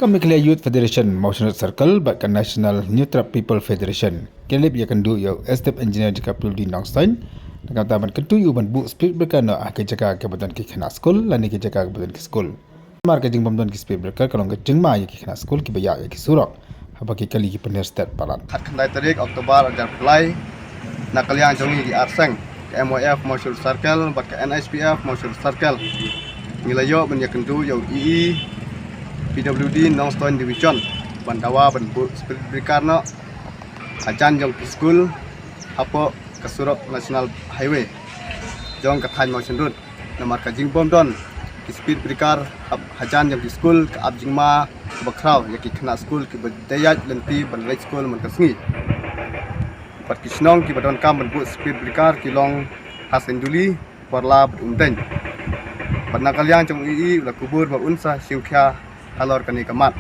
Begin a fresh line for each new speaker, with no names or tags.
Kami Youth Federation Motional Circle bahkan National Neutral People Federation. Kelip ya kendu yo step engineer jika perlu di Nongstein. Dengan taman kentu yo ban bu split berkana ke jaga kebetulan ke kena school lani ke jaga kebetulan ke school. Mar ke jing pemtuan ke split berkar kalau ke jing ma ya ke kena school ke baya ya ke surok. Apa ke kali ke pener stat palan.
Hat kendai tarik Oktober ajar pelai nak kalian jongi di Arseng ke MOF Motional Circle bat ke NSPF Motional Circle. Ngilayo ben ya kendu yo II PWD Nongstoin Division Bandawa benbuk spirit berkarno ajan jong school apa kesurok National Highway jong kathan motion road nomor kajing bom don speed berkar ajan jong school ke abjingma bakrau yaki kena school ke bedayat lenti ban late school man kasngi pat kisnong ki badon kam benbuk speed berkar kilong hasenduli warla berumten pada kalian jong ii ulah kubur ba unsa siukya alor kani kamat